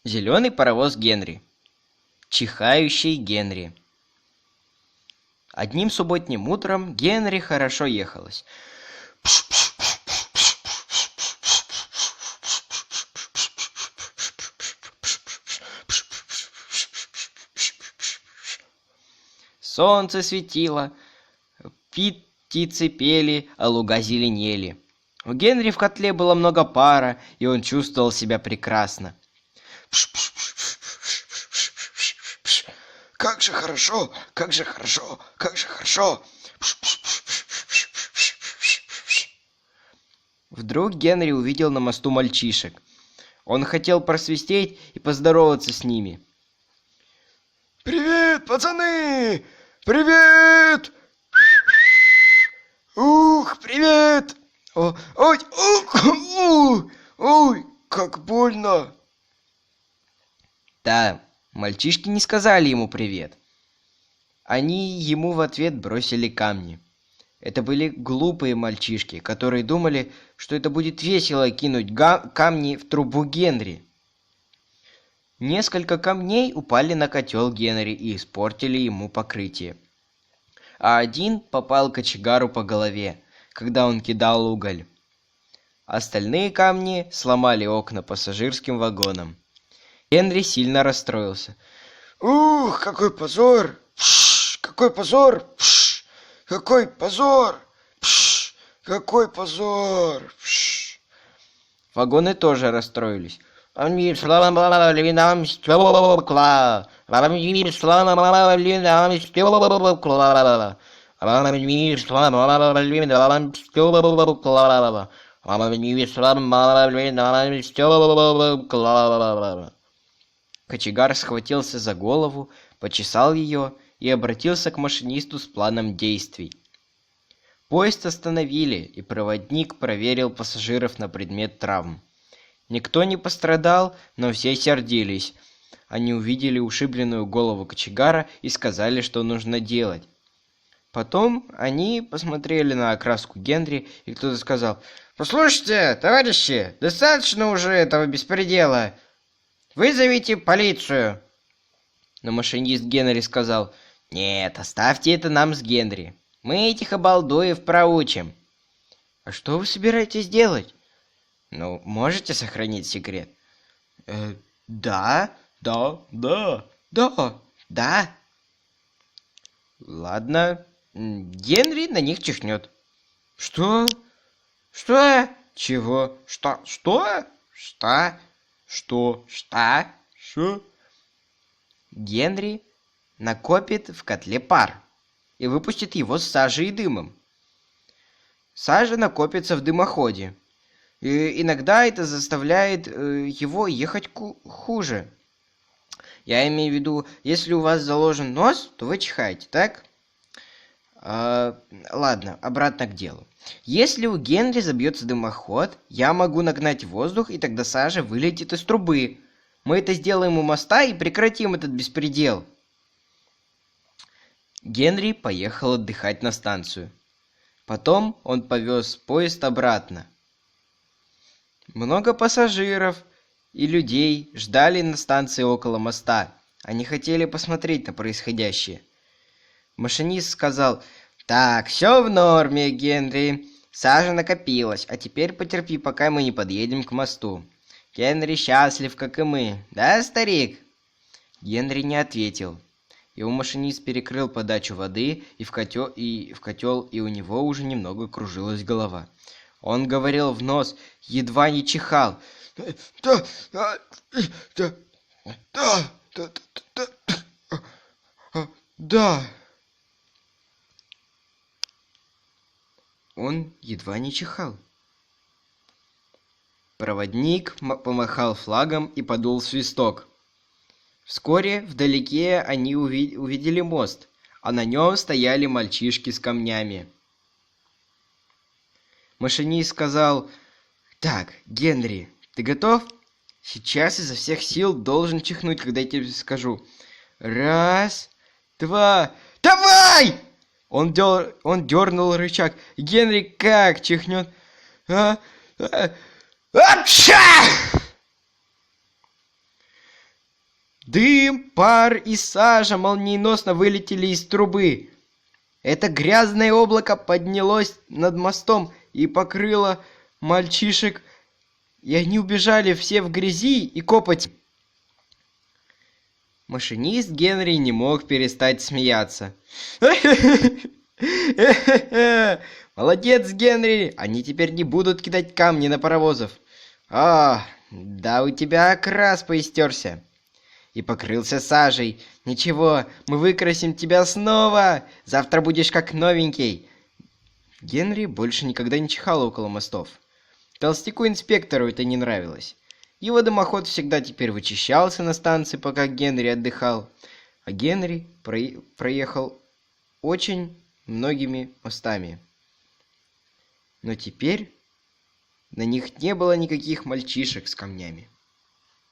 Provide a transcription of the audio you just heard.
Зеленый паровоз Генри. Чихающий Генри. Одним субботним утром Генри хорошо ехалось. Солнце светило, птицы пели, а луга зеленели. У Генри в котле было много пара, и он чувствовал себя прекрасно. Как же хорошо, как же хорошо, как же хорошо. Вдруг Генри увидел на мосту мальчишек. Он хотел просвистеть и поздороваться с ними. Привет, пацаны! Привет! Ух, привет! Ой, ой, как больно! Да, мальчишки не сказали ему привет. Они ему в ответ бросили камни. Это были глупые мальчишки, которые думали, что это будет весело кинуть камни в трубу Генри. Несколько камней упали на котел Генри и испортили ему покрытие. А один попал кочегару по голове, когда он кидал уголь. Остальные камни сломали окна пассажирским вагонам. Генри сильно расстроился. Ух, какой позор! Пш, какой позор! Пш, какой позор! Пш, какой позор! Пш. Вагоны тоже расстроились. Кочегар схватился за голову, почесал ее и обратился к машинисту с планом действий. Поезд остановили, и проводник проверил пассажиров на предмет травм. Никто не пострадал, но все сердились. Они увидели ушибленную голову кочегара и сказали, что нужно делать. Потом они посмотрели на окраску Генри, и кто-то сказал: «Послушайте, товарищи, достаточно уже этого беспредела. Вызовите полицию!» Но машинист Генри сказал: «Нет, оставьте это нам с Генри. Мы этих обалдуев проучим». «А что вы собираетесь делать?» «Ну, можете сохранить секрет?» Да. Ладно, Генри на них чихнет. Что? Что? Чего? Что? Что? Что? Генри накопит в котле пар и выпустит его с сажей и дымом. Сажа накопится в дымоходе. И иногда это заставляет его ехать хуже. Я имею в виду, если у вас заложен нос, то вы чихаете, так? Ладно, обратно к делу. Если у Генри забьется дымоход, я могу нагнать воздух, и тогда сажа вылетит из трубы. Мы это сделаем у моста и прекратим этот беспредел. Генри поехал отдыхать на станцию. Потом он повез поезд обратно. Много пассажиров и людей ждали на станции около моста. Они хотели посмотреть на происходящее. Машинист сказал: «Так, все в норме, Генри. Сажа накопилась, а теперь потерпи, пока мы не подъедем к мосту. Генри счастлив, как и мы. Да, старик?» Генри не ответил. Его машинист перекрыл подачу воды и в котел, и у него уже немного кружилась голова. Он говорил в нос, едва не чихал. Да. Он едва не чихал. Проводник помахал флагом и подул свисток. Вскоре вдалеке они увидели мост, а на нем стояли мальчишки с камнями. Машинист сказал: «Так, Генри, ты готов? Сейчас изо всех сил должен чихнуть, когда я тебе скажу. 1, 2, давай!» Он дернул рычаг. Генри как чихнет. Апча! Дым, пар и сажа молниеносно вылетели из трубы. Это грязное облако поднялось над мостом и покрыло мальчишек, и они убежали все в грязи и копоти. Машинист Генри не мог перестать смеяться. Молодец, Генри! Они теперь не будут кидать камни на паровозов. Да у тебя окрас поистерся и покрылся сажей. Ничего, мы выкрасим тебя снова. Завтра будешь как новенький. Генри больше никогда не чихал около мостов. Толстяку-инспектору это не нравилось. Его дымоход всегда теперь вычищался на станции, пока Генри отдыхал. А Генри проехал очень многими мостами. Но теперь на них не было никаких мальчишек с камнями.